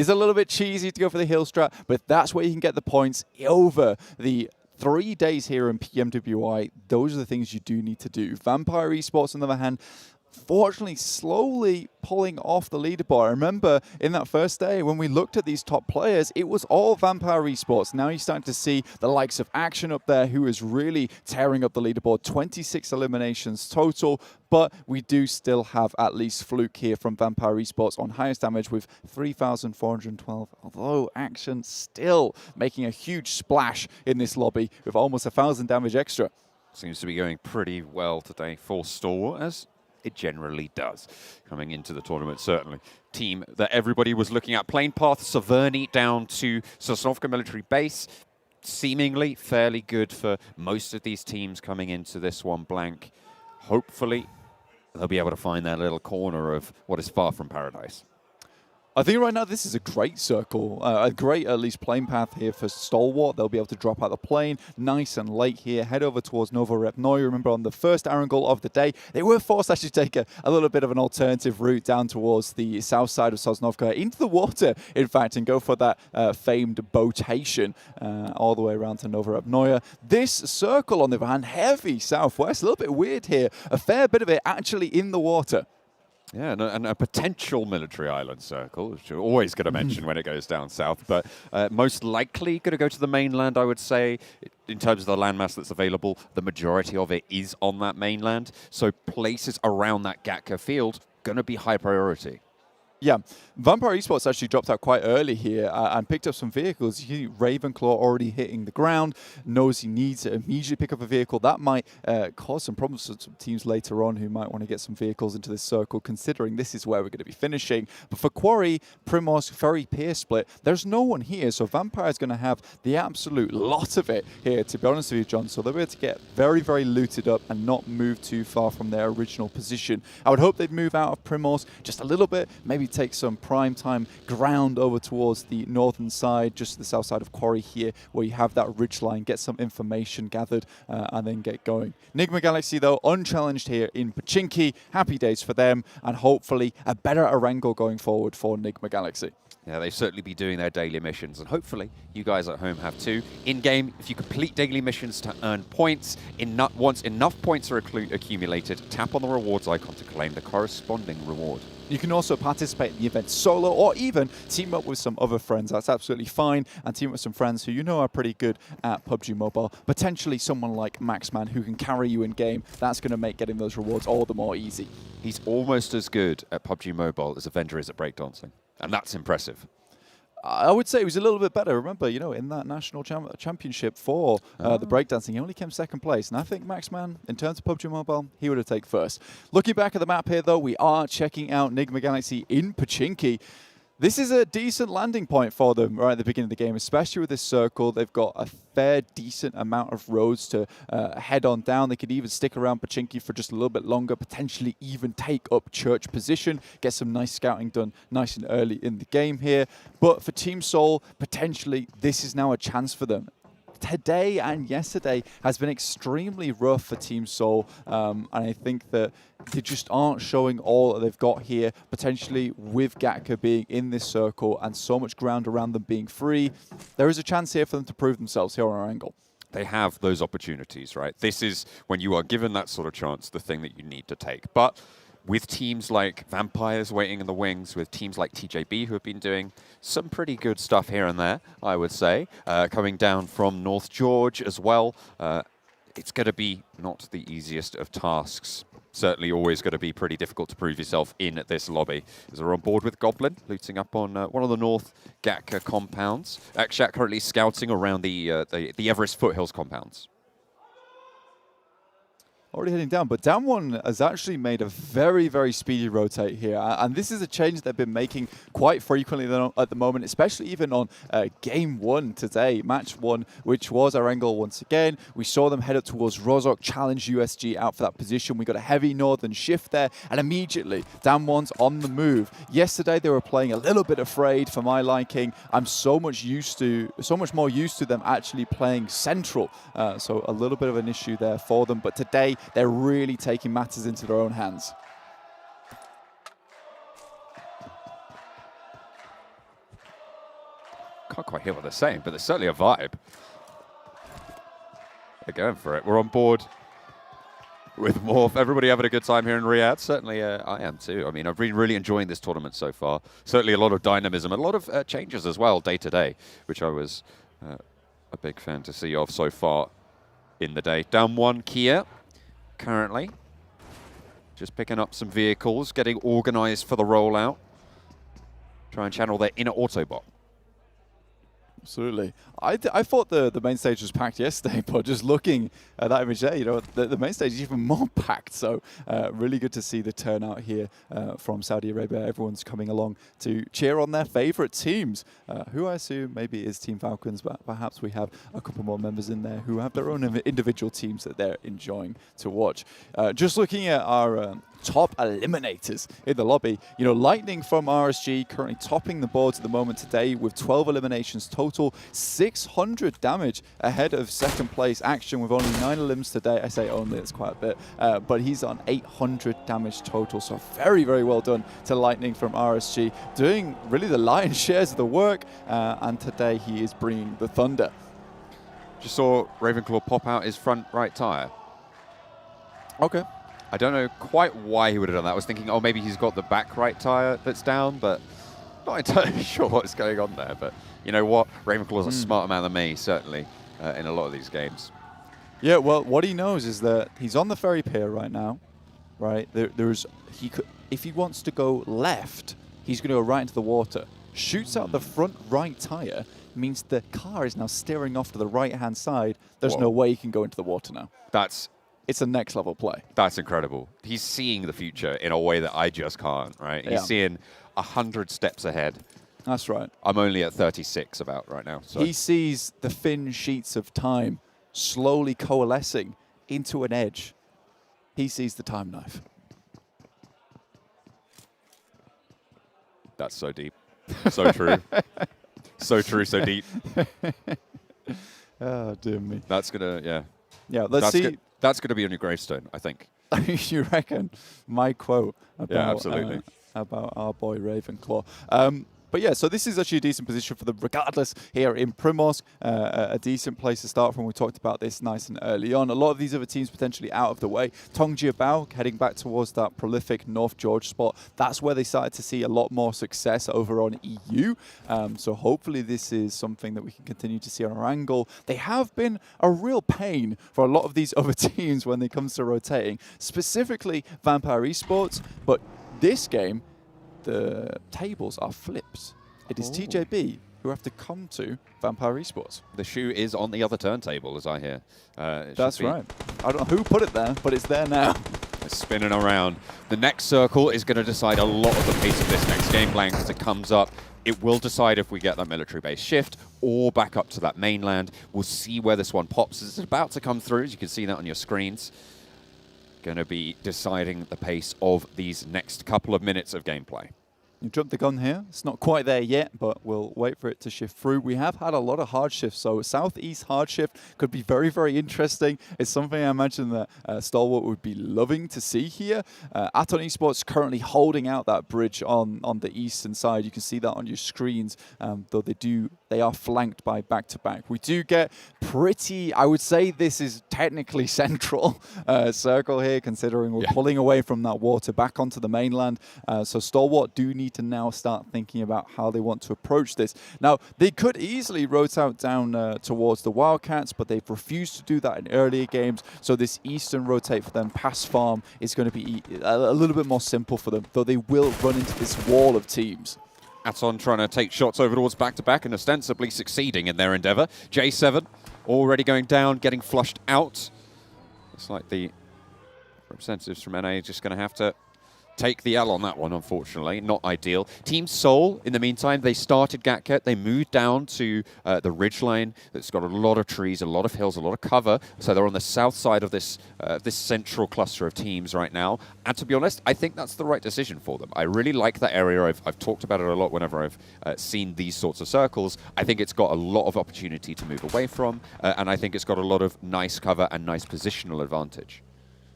It's a little bit cheesy to go for the heal strat, but that's where you can get the points over the 3 days here in PMWI. Those are the things you do need to do. Vampire Esports, on the other hand, fortunately slowly pulling off the leaderboard. I remember in that first day when we looked at these top players, it was all Vampire Esports. Now you're starting to see the likes of AkshaT up there, who is really tearing up the leaderboard. 26 eliminations total, but we do still have at least Fluke here from Vampire Esports on highest damage with 3,412, although AkshaT still making a huge splash in this lobby with almost 1,000 damage extra. Seems to be going pretty well today for Stalwart, as it generally does coming into the tournament. Certainly team that everybody was looking at. Plane path Severny down to Sosnovka military base, seemingly fairly good for most of these teams coming into this one blank. Hopefully they'll be able to find their little corner of what is far from paradise. I think right now this is a great circle, a great at least plane path here for Stalwart. They'll be able to drop out the plane nice and late here, head over towards Novorepnoye. Remember on the first angle of the day, they were forced to actually take a little bit of an alternative route down towards the south side of Sosnovka, into the water, in fact, and go for that famed boatation all the way around to Novorepnoye. This circle, on the other hand, heavy southwest, a little bit weird here, a fair bit of it actually in the water. Yeah, and a potential military island circle, which you're always going to mention when it goes down south, but most likely going to go to the mainland, I would say. In terms of the landmass that's available, the majority of it is on that mainland. So places around that Gatka field going to be high priority. Yeah, Vampire Esports actually dropped out quite early here and picked up some vehicles. You see Ravenclaw already hitting the ground, knows he needs to immediately pick up a vehicle. That might cause some problems for some teams later on who might want to get some vehicles into this circle, considering this is where we're going to be finishing. But for Quarry, Primos, Ferry Pier split, there's no one here, so Vampire is going to have the absolute lot of it here, to be honest with you, John. So they'll be able to get very, very looted up and not move too far from their original position. I would hope they'd move out of Primos just a little bit, maybe take some prime time ground over towards the northern side, just the south side of Quarry here, where you have that ridge line, get some information gathered, and then get going. Nigma Galaxy, though, unchallenged here in Pochinki. Happy days for them, and hopefully a better Erangel going forward for Nigma Galaxy. Yeah, they'll certainly be doing their daily missions, and hopefully you guys at home have too. In-game, if you complete daily missions to earn points, once enough points are accumulated, tap on the rewards icon to claim the corresponding reward. You can also participate in the event solo, or even team up with some other friends. That's absolutely fine. And team up with some friends who you know are pretty good at PUBG Mobile. Potentially someone like Maxman who can carry you in game. That's going to make getting those rewards all the more easy. He's almost as good at PUBG Mobile as Avenger is at breakdancing. And that's impressive. I would say he was a little bit better. Remember, you know, in that national championship for the breakdancing, he only came second place. And I think Maxman, in terms of PUBG Mobile, he would have taken first. Looking back at the map here, though, we are checking out Nigma Galaxy in Pochinki. This is a decent landing point for them right at the beginning of the game, especially with this circle. They've got a fair, decent amount of roads to head on down. They could even stick around Pochinki for just a little bit longer, potentially even take up church position, get some nice scouting done nice and early in the game here. But for Team Seoul, potentially this is now a chance for them. Today and yesterday has been extremely rough for Team Seoul, and I think that they just aren't showing all that they've got here, potentially with Gatka being in this circle and so much ground around them being free. There is a chance here for them to prove themselves here on our angle. They have those opportunities, right? This is, when you are given that sort of chance, the thing that you need to take. But with teams like Vampires waiting in the wings, with teams like TJB who have been doing some pretty good stuff here and there, I would say, coming down from North George as well, it's going to be not the easiest of tasks. Certainly always going to be pretty difficult to prove yourself in this lobby. As we're on board with Goblin, looting up on one of the North Gatka compounds. AkshaT currently scouting around the Everest Foothills compounds. Already heading down, but DAMWON has actually made a very, very speedy rotate here. And this is a change they've been making quite frequently at the moment, especially even on game one today, match one, which was Erangel once again. We saw them head up towards Rozhok, challenge USG out for that position. We got a heavy northern shift there, and immediately DAMWON's on the move. Yesterday they were playing a little bit afraid for my liking. I'm so much more used to them actually playing central. So a little bit of an issue there for them. But today, they're really taking matters into their own hands. can't quite hear what they're saying, but there's certainly a vibe. They're going for it. We're on board with Morph. Everybody having a good time here in Riyadh. Certainly I am too. I mean, I've been really enjoying this tournament so far. Certainly a lot of dynamism, and a lot of changes as well day to day, which I was a big fan to see of so far in the day. DAMWON Kia currently just picking up some vehicles, getting organized for the rollout. Try and channel their inner Autobot. Absolutely. I thought the main stage was packed yesterday, but just looking at that image there, you know, the main stage is even more packed. So really good to see the turnout here from Saudi Arabia. Everyone's coming along to cheer on their favorite teams, who I assume maybe is Team Falcons, but perhaps we have a couple more members in there who have their own individual teams that they're enjoying to watch. Just looking at our top eliminators in the lobby, you know, Lightning from RSG currently topping the boards at the moment today with 12 eliminations total, 600 damage ahead of second place Action with only 9 elims today. I say only, it's quite a bit, but he's on 800 damage total, so very, very well done to Lightning from RSG, doing really the lion's shares of the work, and today he is bringing the thunder. Just saw Ravenclaw pop out his front right tire. Okay. I don't know quite why he would have done that. I was thinking, oh, maybe he's got the back right tire that's down, but not entirely sure what's going on there. But you know what? Ravenclaw's a smarter man than me, certainly, in a lot of these games. Yeah, well, what he knows is that he's on the ferry pier right now, right? If he wants to go left, he's going to go right into the water. Shoots out the front right tire, means the car is now steering off to the right-hand side. There's no way he can go into the water now. It's a next level play. That's incredible. He's seeing the future in a way that I just can't, right? He's seeing 100 steps ahead. That's right. I'm only at 36 about right now. So. He sees the thin sheets of time slowly coalescing into an edge. He sees the time knife. That's so deep. So true. So true, so deep. Oh, dear me. That's going to, yeah. Yeah, let's see. That's going to be on your gravestone, I think. You reckon? My quote about, about our boy Ravenclaw. But yeah, so this is actually a decent position for them regardless here in Primorsk. A decent place to start from. We talked about this nice and early on. A lot of these other teams potentially out of the way. Tongjiabao heading back towards that prolific North George spot. That's where they started to see a lot more success over on EU. So hopefully this is something that we can continue to see on our angle. They have been a real pain for a lot of these other teams when it comes to rotating, specifically Vampire Esports. But this game, the tables are flipped. It is TJB who have to come to Vampire Esports. The shoe is on the other turntable, as I hear. That's right. I don't know who put it there, but it's there now. It's spinning around. The next circle is going to decide a lot of the pace of this next game plan as it comes up. It will decide if we get that military base shift or back up to that mainland. We'll see where this one pops. It's about to come through, as you can see that on your screens. Going to be deciding the pace of these next couple of minutes of gameplay. You jumped the gun here. It's not quite there yet, but we'll wait for it to shift through. We have had a lot of hard shifts, so southeast hard shift could be very, very interesting. It's something I imagine that Stalwart would be loving to see here. Aton Esports currently holding out that bridge on the eastern side. You can see that on your screens, though they are flanked by back-to-back. We do get pretty, I would say this is technically central circle here, considering we're pulling away from that water back onto the mainland. So Stalwart do need to now start thinking about how they want to approach this. Now, they could easily rotate down towards the Wildcats, but they've refused to do that in earlier games. So this eastern rotate for them past farm is going to be a little bit more simple for them, though they will run into this wall of teams. Aton trying to take shots over towards back-to-back and ostensibly succeeding in their endeavor. J7 already going down, getting flushed out. Looks like the representatives from NA just going to have to take the L on that one, unfortunately. Not ideal. Team Seoul, in the meantime, they started Gatket. They moved down to the ridgeline that's got a lot of trees, a lot of hills, a lot of cover. So they're on the south side of this this central cluster of teams right now. And to be honest, I think that's the right decision for them. I really like that area. I've talked about it a lot whenever I've seen these sorts of circles. I think it's got a lot of opportunity to move away from, and I think it's got a lot of nice cover and nice positional advantage.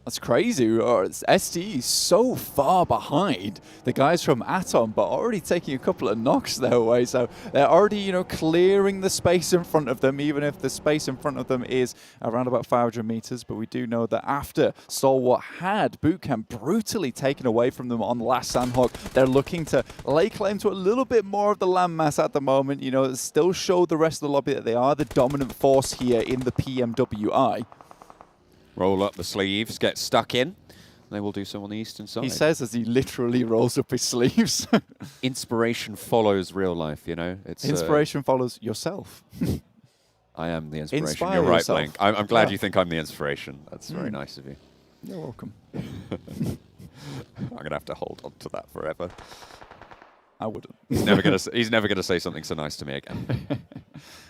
That's crazy. STE is so far behind the guys from Aton, but already taking a couple of knocks their way. So they're already, you know, clearing the space in front of them, even if the space in front of them is around about 500 meters. But we do know that after Stalwart had Bootcamp brutally taken away from them on the last Sandhawk, they're looking to lay claim to a little bit more of the landmass at the moment. You know, still show the rest of the lobby that they are the dominant force here in the PMWI. Roll up the sleeves, get stuck in. They will do so on the eastern side. He says as he literally rolls up his sleeves. Inspiration follows real life, you know. It's inspiration follows yourself. I am the inspiration. Inspire You're right, yourself. Blink. I'm glad you think I'm the inspiration. That's very nice of you. You're welcome. I'm going to have to hold on to that forever. I wouldn't. He's never gonna say something so nice to me again.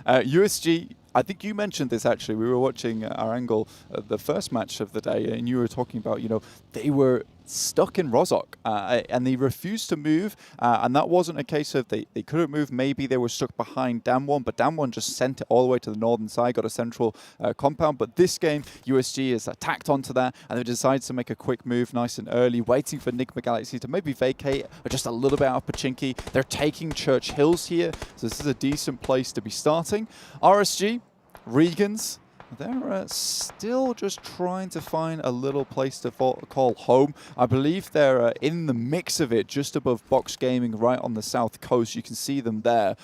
USG, I think you mentioned this actually. We were watching our angle, the first match of the day, and you were talking about, you know, they were stuck in Rozhok and they refused to move. And that wasn't a case of they couldn't move. Maybe they were stuck behind DAMWON, but DAMWON just sent it all the way to the northern side, got a central compound. But this game, USG has attacked onto that and they decided to make a quick move nice and early, waiting for Nigma Galaxy to maybe vacate just a little bit out of Pachinki. They're taking Church Hills here, so this is a decent place to be starting. RSG, Regans, they're still just trying to find a little place to call home. I believe they're in the mix of it, just above Box Gaming, right on the south coast. You can see them there,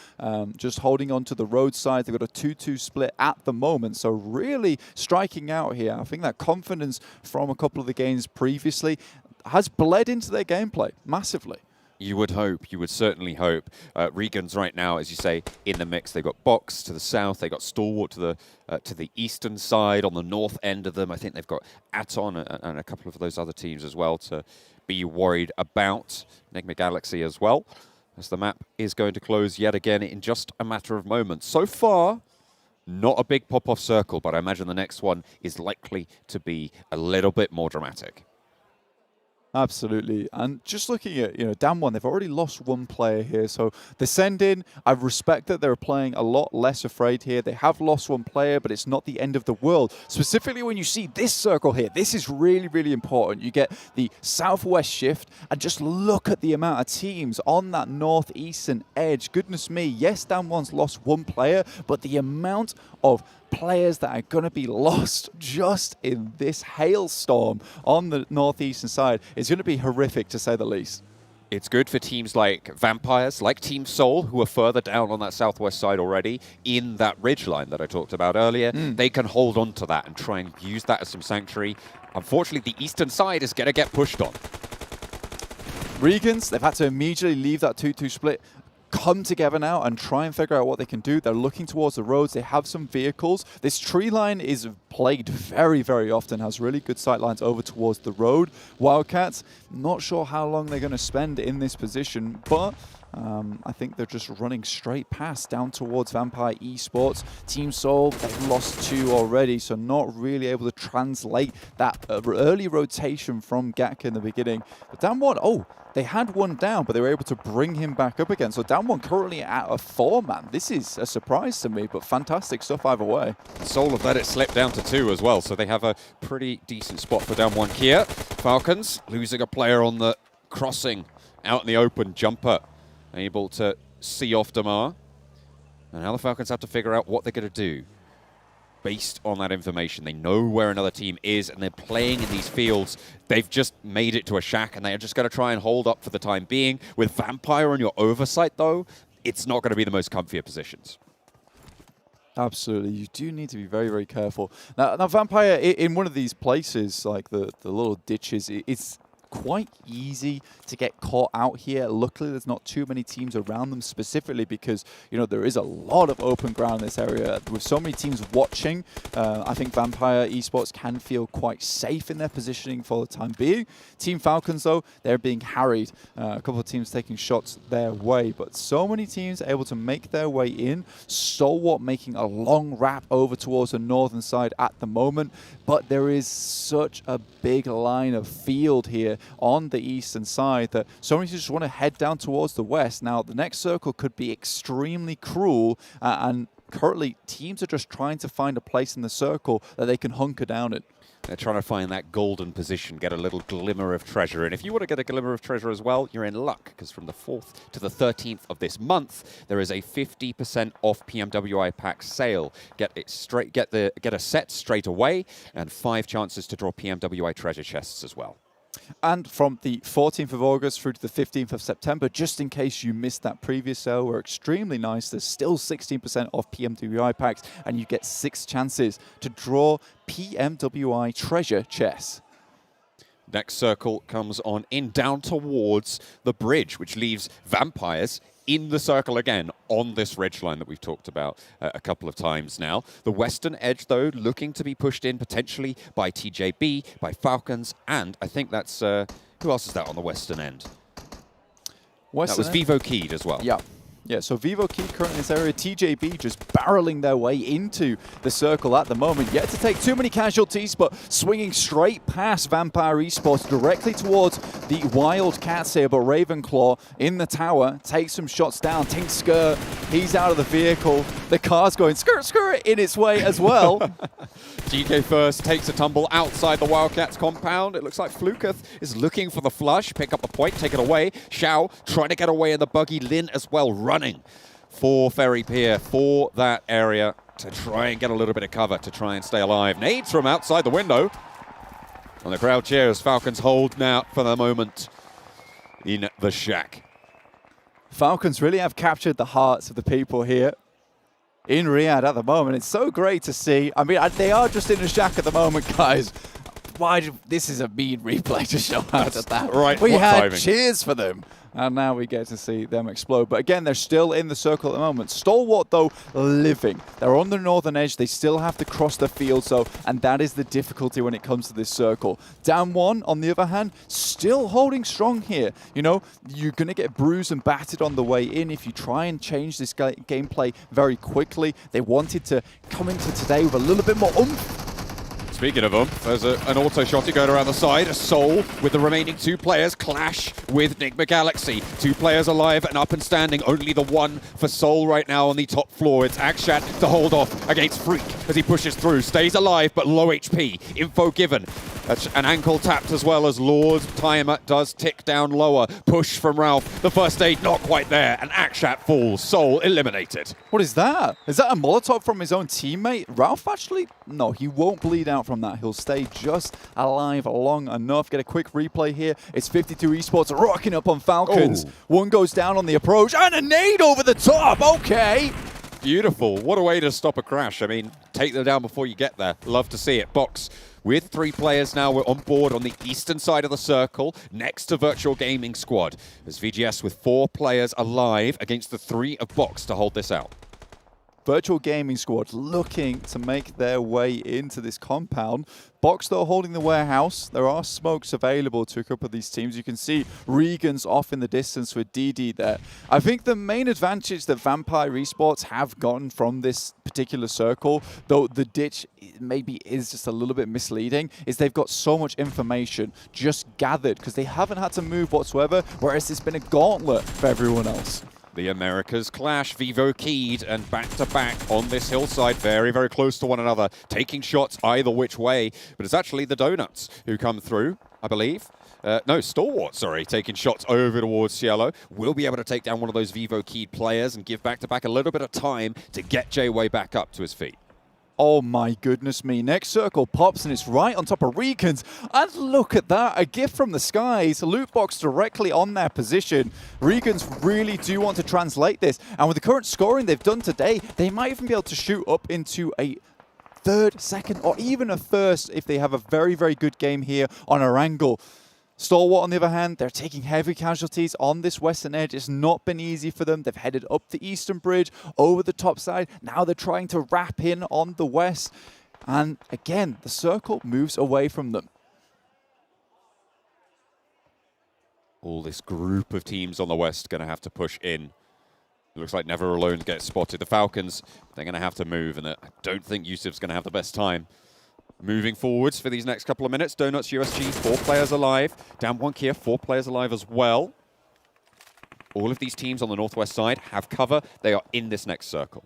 just holding on to the roadside. They've got a 2-2 split at the moment, so really striking out here. I think that confidence from a couple of the games previously has bled into their gameplay massively. You would hope. You would certainly hope. Regans right now, as you say, in the mix. They've got Box to the south. They've got Stalwart to the eastern side. On the north end of them, I think they've got Aton and a couple of those other teams as well to be worried about. Nigma Galaxy as well, as the map is going to close yet again in just a matter of moments. So far, not a big pop-off circle, but I imagine the next one is likely to be a little bit more dramatic. Absolutely. And just looking at, you know, DAMWON, they've already lost one player here. So they send in, I respect that they're playing a lot less afraid here. They have lost one player, but it's not the end of the world. Specifically when you see this circle here, this is really, really important. You get the southwest shift and just look at the amount of teams on that northeastern edge. Goodness me, yes, DAMWON's lost one player, but the amount of players that are going to be lost just in this hailstorm on the northeastern side is going to be horrific, to say the least. It's good for teams like Vampires, like Team Seoul, who are further down on that southwest side already in that ridgeline that I talked about earlier. They can hold on to that and try and use that as some sanctuary. Unfortunately, the eastern side is going to get pushed on. Regans, they've had to immediately leave that 2-2 split, come together now and try and figure out what they can do. They're looking towards the roads. They have some vehicles. This tree line is played very, very often, has really good sight lines over towards the road. Wildcats, not sure how long they're going to spend in this position, but I think they're just running straight past down towards Vampire Esports. Team Seoul, they've lost 2 already, so not really able to translate that early rotation from Gatka in the beginning. But DAMWON, oh, they had one down, but they were able to bring him back up again. So DAMWON currently at a 4-man. This is a surprise to me, but fantastic stuff either way. Seoul have let it slip down to 2 as well, so they have a pretty decent spot for DAMWON here. Falcons losing a player on the crossing out in the open jumper. Able to see off Damar. And now the Falcons have to figure out what they're going to do based on that information. They know where another team is, and they're playing in these fields. They've just made it to a shack, and they are just going to try and hold up for the time being. With Vampire on your oversight, though, it's not going to be the most comfy of positions. Absolutely. You do need to be very, very careful. Now Vampire, in one of these places, like the little ditches, it's quite easy to get caught out here. Luckily, there's not too many teams around them, specifically because, you know, there is a lot of open ground in this area. With so many teams watching, I think Vampire Esports can feel quite safe in their positioning for the time being. Team Falcons, though, they're being harried. A couple of teams taking shots their way, but so many teams able to make their way in. Stalwart making a long wrap over towards the northern side at the moment, but there is such a big line of field here on the eastern side that so many just want to head down towards the west. Now, the next circle could be extremely cruel and currently teams are just trying to find a place in the circle that they can hunker down in. They're trying to find that golden position, get a little glimmer of treasure. And if you want to get a glimmer of treasure as well, you're in luck, because from the 4th to the 13th of this month, there is a 50% off PMWI pack sale. Get a set straight away, and 5 chances to draw PMWI treasure chests as well. And from the 14th of August through to the 15th of September, just in case you missed that previous sale, we're extremely nice. There's still 16% off PMWI packs, and you get 6 chances to draw PMWI treasure chests. Next circle comes on in down towards the bridge, which leaves Vampires in the circle again on this ridgeline that we've talked about a couple of times now. The western edge, though, looking to be pushed in potentially by TJB, by Falcons, and I think that's... who else is that on the western end? That was Vivo Keyed as well. Yeah. Yeah, so Vivo Key currently in this area, TJB just barreling their way into the circle at the moment. Yet to take too many casualties, but swinging straight past Vampire Esports directly towards the Wildcats here. But Ravenclaw in the tower takes some shots down. Tink Skirt, he's out of the vehicle. The car's going skirt in its way as well. GK first takes a tumble outside the Wildcats compound. It looks like Fluketh is looking for the flush, pick up the point, take it away. Xiao trying to get away in the buggy. Lin as well, running for Ferry Pier, for that area to try and get a little bit of cover, to try and stay alive. Nades from outside the window. And the crowd cheers. Falcons hold out for the moment in the shack. Falcons really have captured the hearts of the people here in Riyadh at the moment. It's so great to see. I mean, they are just in a shack at the moment, guys. This is a mean replay to show out at that. Right, we had timing. Cheers for them, and now we get to see them explode. But again, they're still in the circle at the moment. Stalwart, though, living. They're on the northern edge. They still have to cross the field, and that is the difficulty when it comes to this circle. DAMWON, on the other hand, still holding strong here. You know, you're going to get bruised and battered on the way in if you try and change this gameplay very quickly. They wanted to come into today with a little bit more oomph. Speaking of them, there's an auto shotty going around the side. A Soul with the remaining 2 players clash with Nigma Galaxy. 2 players alive and up and standing. Only the one for Soul right now on the top floor. It's AkshaT to hold off against Freak as he pushes through. Stays alive, but low HP. Info given. An ankle tapped as well as Lord's timer does tick down lower. Push from Ralph. The first aid not quite there. And AkshaT falls. Soul eliminated. What is that? Is that a Molotov from his own teammate? Ralph actually? No, he won't bleed out from that. He'll stay just alive long enough. Get a quick replay here. It's 52 Esports rocking up on Falcons. Oh. One goes down on the approach and a nade over the top. Okay. Beautiful. What a way to stop a crash. I mean, take them down before you get there. Love to see it. Box with 3 players now. We're on board on the eastern side of the circle, next to Virtual Gaming Squad. There's VGS with 4 players alive against the 3 of Box to hold this out. Virtual Gaming Squad looking to make their way into this compound. Box, though, holding the warehouse. There are smokes available to a couple of these teams. You can see Regans off in the distance with DD there. I think the main advantage that Vampire Esports have gotten from this particular circle, though the ditch maybe is just a little bit misleading, is they've got so much information just gathered because they haven't had to move whatsoever, whereas it's been a gauntlet for everyone else. The Americas clash, Vivo Keyed, and back-to-back on this hillside, very, very close to one another, taking shots either which way. But it's actually the Donuts who come through, I believe. No, Stalwart, sorry, taking shots over towards Cielo. Will be able to take down one of those Vivo Keyed players and give back-to-back a little bit of time to get J-Way back up to his feet. Oh my goodness me. Next circle pops and it's right on top of Regans. And look at that, a gift from the skies. A loot box directly on their position. Regans really do want to translate this. And with the current scoring they've done today, they might even be able to shoot up into a 3rd, 2nd, or even a 1st if they have a very, very good game here on our angle. Stalwart, on the other hand, they're taking heavy casualties on this western edge. It's not been easy for them. They've headed up the eastern bridge, over the top side. Now they're trying to wrap in on the west. And again, the circle moves away from them. All this group of teams on the west going to have to push in. It looks like Never Alone gets spotted. The Falcons, they're going to have to move, and I don't think Yusuf's going to have the best time. Moving forwards for these next couple of minutes, Donuts USG, 4 players alive. DAMWON Kia, 4 players alive as well. All of these teams on the northwest side have cover. They are in this next circle.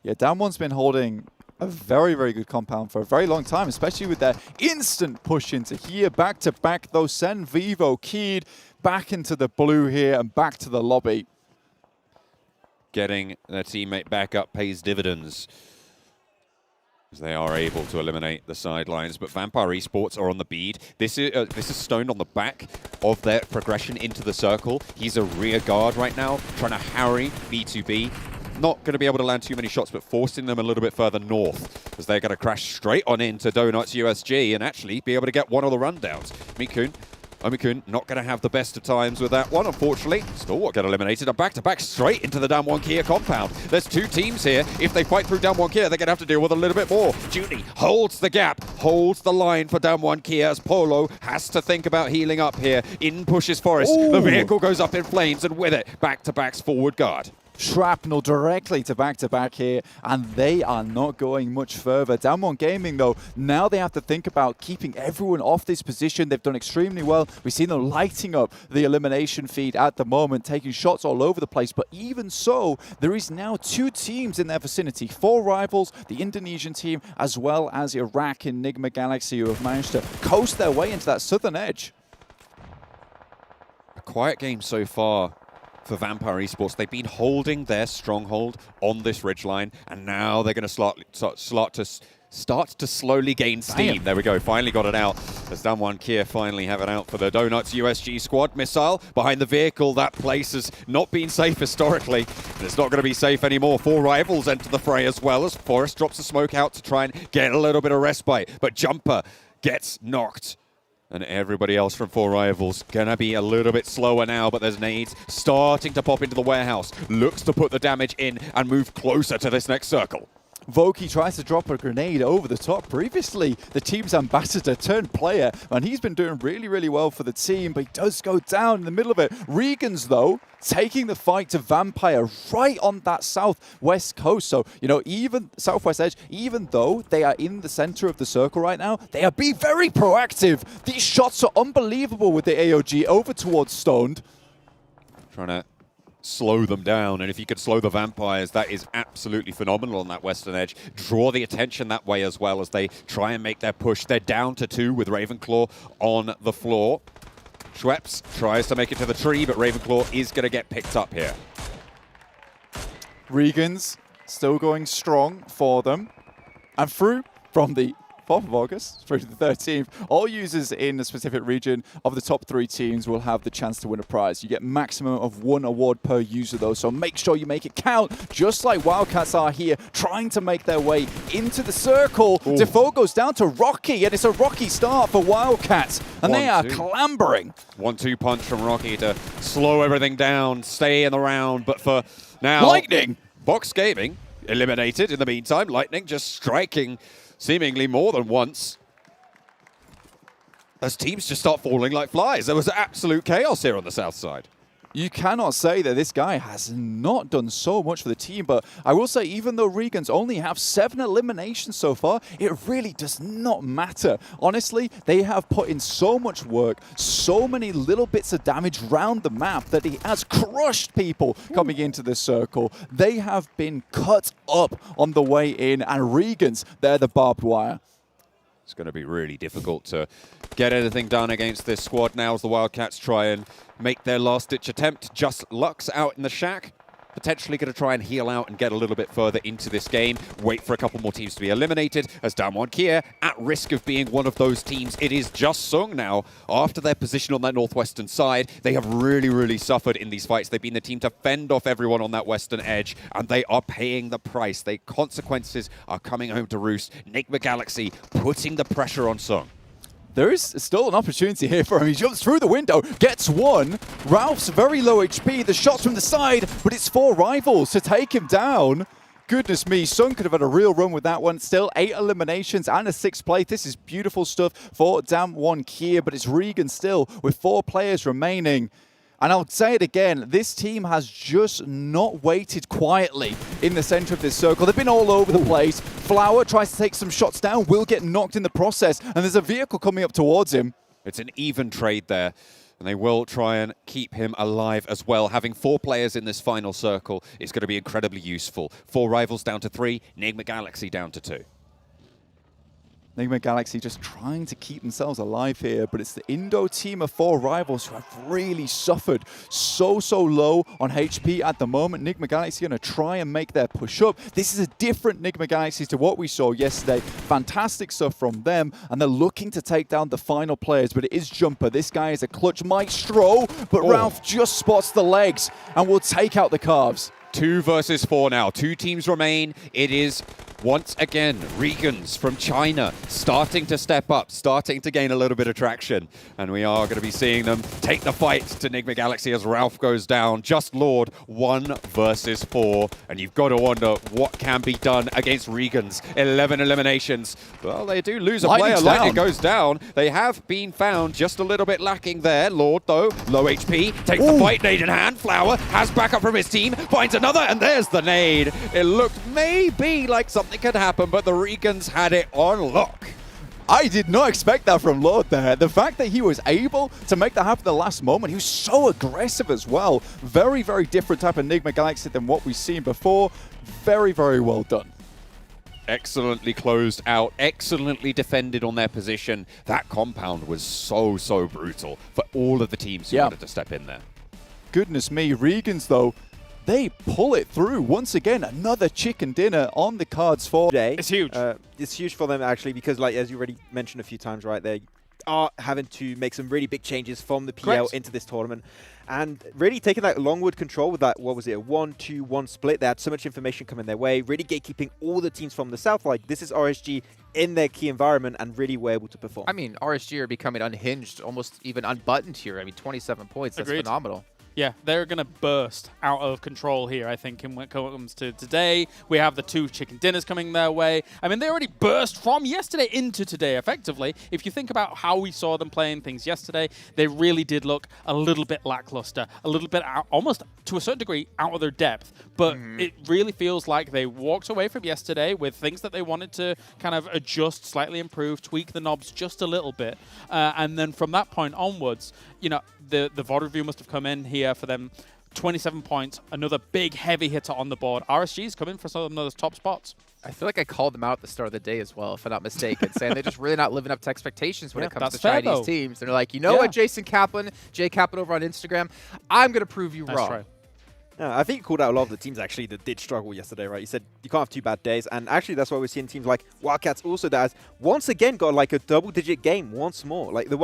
Yeah, DAMWON's been holding a very, very good compound for a very long time, especially with their instant push into here. Back to back, though, send Vivo keyed back into the blue here and back to the lobby. Getting their teammate back up pays dividends, as they are able to eliminate the sidelines. But Vampire Esports are on the bead. This is Stone on the back of their progression into the circle. He's a rear guard right now, trying to harry B2B. Not going to be able to land too many shots, but forcing them a little bit further north, as they're going to crash straight on into Donuts USG and actually be able to get one of the rundowns. Omikun not going to have the best of times with that one, unfortunately. Stalwart get eliminated. A back-to-back straight into the DAMWON Kia compound. There's two teams here. If they fight through DAMWON Kia, they're going to have to deal with a little bit more. Judy holds the gap, holds the line for DAMWON Kia, as Polo has to think about healing up here. In pushes Forest. Ooh. The vehicle goes up in flames, and with it, back-to-back's forward guard. Shrapnel directly to back here, and they are not going much further. DAMWON Gaming, though, now they have to think about keeping everyone off this position. They've done extremely well. We've seen them lighting up the elimination feed at the moment, taking shots all over the place. But even so, there is now two teams in their vicinity, 4 rivals, the Indonesian team, as well as Iraq and Nigma Galaxy, who have managed to coast their way into that southern edge. A quiet game so far for Vampire Esports. They've been holding their stronghold on this ridgeline, and now they're going to start to slowly gain steam. Damn. There we go, finally got it out. As DAMWON Kia finally have it out for the Donuts USG squad. Missile behind the vehicle. That place has not been safe historically, and it's not going to be safe anymore. 4 rivals enter the fray as well, as Forest drops the smoke out to try and get a little bit of respite, but Jumper gets knocked. And everybody else from 4 rivals gonna be a little bit slower now, but there's nades starting to pop into the warehouse. Looks to put the damage in and move closer to this next circle. Voki tries to drop a grenade over the top. Previously, the team's ambassador turned player, and he's been doing really, really well for the team, but he does go down in the middle of it. Regans, though, taking the fight to Vampire right on that southwest coast. So, you know, even southwest edge, even though they are in the center of the circle right now, they are being very proactive. These shots are unbelievable with the AOG over towards Stoned. Trying to slow them down, and if you could slow the Vampires, that is absolutely phenomenal on that western edge. Draw the attention that way as well as they try and make their push. They're down to 2 with Ravenclaw on the floor. Schweppes tries to make it to the tree, but Ravenclaw is going to get picked up here. Regans still going strong for them. And through from the 4th of August through to the 13th, all users in a specific region of the top 3 teams will have the chance to win a prize. You get maximum of 1 award per user, though, so make sure you make it count, just like Wildcats are here, trying to make their way into the circle. Ooh. Defoe goes down to Rocky, and it's a rocky start for Wildcats, and they are clambering. 1-2 punch from Rocky to slow everything down, stay in the round, but for now... Lightning! Box Gaming eliminated in the meantime. Lightning just striking seemingly more than once, as teams just start falling like flies. There was absolute chaos here on the south side. You cannot say that this guy has not done so much for the team, but I will say, even though Regans only have 7 eliminations so far, it really does not matter. Honestly, they have put in so much work, so many little bits of damage around the map that he has crushed people coming into this circle. They have been cut up on the way in, and Regans, they're the barbed wire. It's going to be really difficult to get anything done against this squad now as the Wildcats try and make their last-ditch attempt. Just Lux out in the shack, potentially going to try and heal out and get a little bit further into this game. Wait for a couple more teams to be eliminated, as DAMWON Kia at risk of being one of those teams. It is just Sung now. After their position on that northwestern side, they have really, really suffered in these fights. They've been the team to fend off everyone on that western edge, and they are paying the price. The consequences are coming home to roost. Nigma Galaxy putting the pressure on Sung. There is still an opportunity here for him. He jumps through the window, gets one. Ralph's very low HP. The shots from the side, but it's 4 rivals to take him down. Goodness me, Sun could have had a real run with that one. Still 8 eliminations and a 6th place. This is beautiful stuff for DAMWON Kia, but it's Regan still with 4 players remaining. And I'll say it again, this team has just not waited quietly in the center of this circle. They've been all over the place. Flower tries to take some shots down, will get knocked in the process, and there's a vehicle coming up towards him. It's an even trade there. And they will try and keep him alive as well. Having 4 players in this final circle is going to be incredibly useful. 4 rivals down to 3, Nigma Galaxy down to 2. Nigma Galaxy just trying to keep themselves alive here, but it's the Indo team of 4 rivals who have really suffered so low on HP at the moment. Nigma Galaxy going to try and make their push up. This is a different Nigma Galaxy to what we saw yesterday. Fantastic stuff from them, and they're looking to take down the final players, but it is Jumper. This guy is a clutch maestro, but Ralph just spots the legs and will take out the calves. 2 versus 4 now. 2 teams remain. It is once again Regans from China starting to step up, starting to gain a little bit of traction. And we are going to be seeing them take the fight to Nigma Galaxy as Ralph goes down. Just Lord, 1 versus 4. And you've got to wonder what can be done against Regans. 11 eliminations. Well, they do lose a player. Lightning goes down. They have been found just a little bit lacking there. Lord, though, low HP, takes the fight, nade in hand. Flower has backup from his team, finds another, and there's the nade. It looked maybe like something could happen, but the Regans had it on lock. I did not expect that from Lord there. The fact that he was able to make that happen at the last moment, he was so aggressive as well. Very different type of Nigma Galaxy than what we've seen before. Very well done. Excellently closed out, excellently defended on their position. That compound was so brutal for all of the teams who wanted to step in there. Goodness me, Regans though, they pull it through. Once again, another chicken dinner on the cards for today. It's huge. It's huge for them actually because, like as you already mentioned a few times, right, they are having to make some really big changes from the PL into this tournament, and really taking that Longwood control with that, what was it, a 1-2-1 split. They had so much information coming their way, really gatekeeping all the teams from the south. Like this is RSG in their key environment and really were able to perform. I mean, RSG are becoming unhinged, almost even unbuttoned here. I mean, 27 points. That's phenomenal. Yeah, they're going to burst out of control here, I think, when it comes to today. We have the 2 chicken dinners coming their way. I mean, they already burst from yesterday into today, effectively. If you think about how we saw them playing things yesterday, they really did look a little bit lackluster, a little bit out, almost to a certain degree out of their depth. But it really feels like they walked away from yesterday with things that they wanted to kind of adjust, slightly improve, tweak the knobs just a little bit. And then from that point onwards, you know, the VOD review must have come in here for them. 27 points, another big heavy hitter on the board. RSG's coming for some of those top spots. I feel like I called them out at the start of the day as well, if I'm not mistaken, saying they're just really not living up to expectations when it comes to Chinese teams. And they're like, you know what, Jason Kaplan, Jay Kaplan over on Instagram, I'm going to prove you wrong. Right. I think you called out a lot of the teams actually that did struggle yesterday, right? You said you can't have 2 bad days, and actually that's why we're seeing teams like Wildcats also that has once again got like a double-digit game once more. Like the